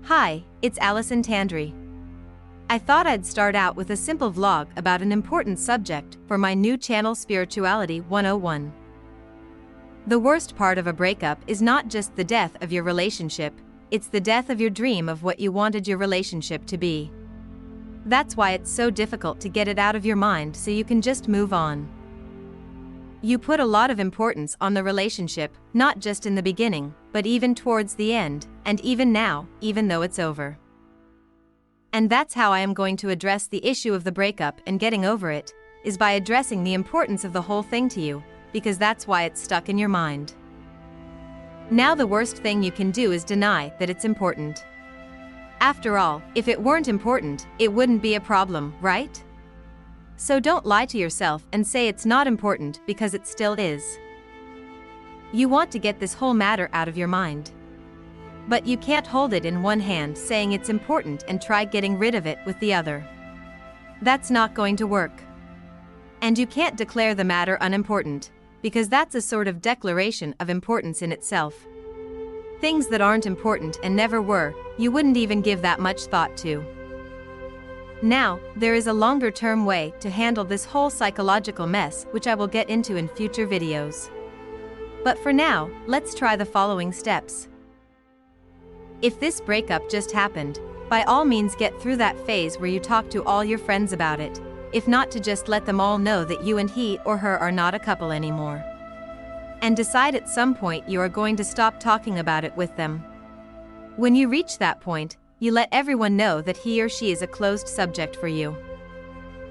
Hi, it's Allison Tandry. I thought I'd start out with a simple vlog about an important subject for my new channel Spirituality 101. The worst part of a breakup is not just the death of your relationship, it's the death of your dream of what you wanted your relationship to be. That's why it's so difficult to get it out of your mind so you can just move on. You put a lot of importance on the relationship, not just in the beginning, but even towards the end, and even now, even though it's over. And that's how I am going to address the issue of the breakup and getting over it, is by addressing the importance of the whole thing to you, because that's why it's stuck in your mind. Now the worst thing you can do is deny that it's important. After all, if it weren't important, it wouldn't be a problem, right? So don't lie to yourself and say it's not important because it still is. You want to get this whole matter out of your mind. But you can't hold it in one hand saying it's important and try getting rid of it with the other. That's not going to work. And you can't declare the matter unimportant, because that's a sort of declaration of importance in itself. Things that aren't important and never were, you wouldn't even give that much thought to. Now, there is a longer-term way to handle this whole psychological mess, which I will get into in future videos. But for now, let's try the following steps. If this breakup just happened, by all means get through that phase where you talk to all your friends about it, if not to just let them all know that you and he or her are not a couple anymore. And decide at some point you are going to stop talking about it with them. When you reach that point, you let everyone know that he or she is a closed subject for you.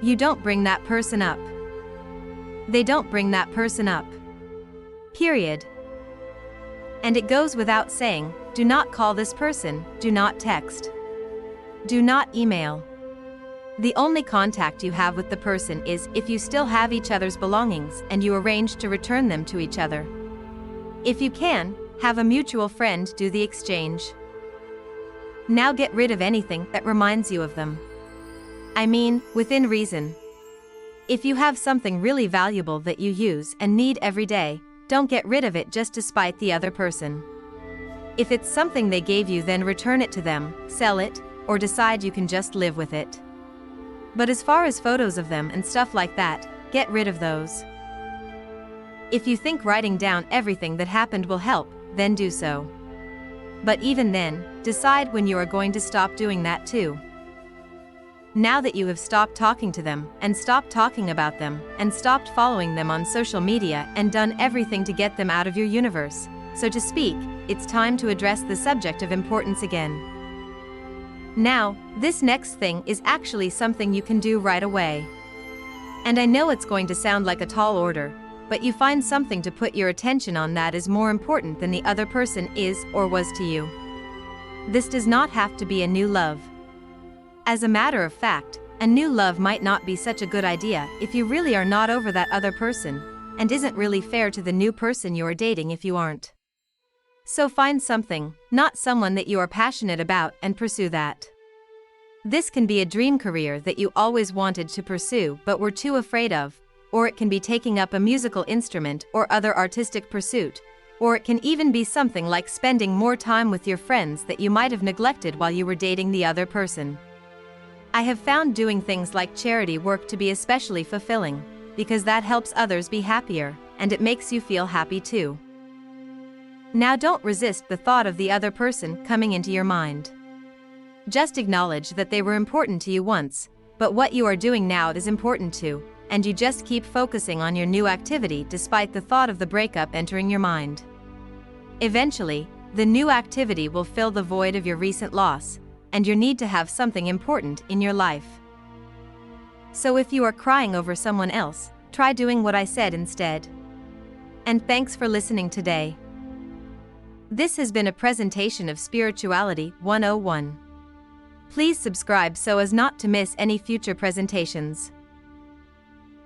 You don't bring that person up. They don't bring that person up. Period. And it goes without saying, do not call this person, do not text. Do not email. The only contact you have with the person is if you still have each other's belongings and you arrange to return them to each other. If you can, have a mutual friend do the exchange. Now get rid of anything that reminds you of them. I mean, within reason. If you have something really valuable that you use and need every day, don't get rid of it just to spite the other person. If it's something they gave you, then return it to them, sell it, or decide you can just live with it. But as far as photos of them and stuff like that, get rid of those. If you think writing down everything that happened will help, then do so. But even then, decide when you are going to stop doing that too. Now that you have stopped talking to them, and stopped talking about them, and stopped following them on social media and done everything to get them out of your universe, so to speak, it's time to address the subject of importance again. Now, this next thing is actually something you can do right away. And I know it's going to sound like a tall order, but you find something to put your attention on that is more important than the other person is or was to you. This does not have to be a new love. As a matter of fact, a new love might not be such a good idea if you really are not over that other person, and isn't really fair to the new person you are dating if you aren't. So find something, not someone that you are passionate about, and pursue that. This can be a dream career that you always wanted to pursue but were too afraid of, or it can be taking up a musical instrument or other artistic pursuit, or it can even be something like spending more time with your friends that you might have neglected while you were dating the other person. I have found doing things like charity work to be especially fulfilling, because that helps others be happier, and it makes you feel happy too. Now don't resist the thought of the other person coming into your mind. Just acknowledge that they were important to you once, but what you are doing now is important too, and you just keep focusing on your new activity despite the thought of the breakup entering your mind. Eventually, the new activity will fill the void of your recent loss, and your need to have something important in your life. So if you are crying over someone else, try doing what I said instead. And thanks for listening today. This has been a presentation of Spirituality 101. Please subscribe so as not to miss any future presentations.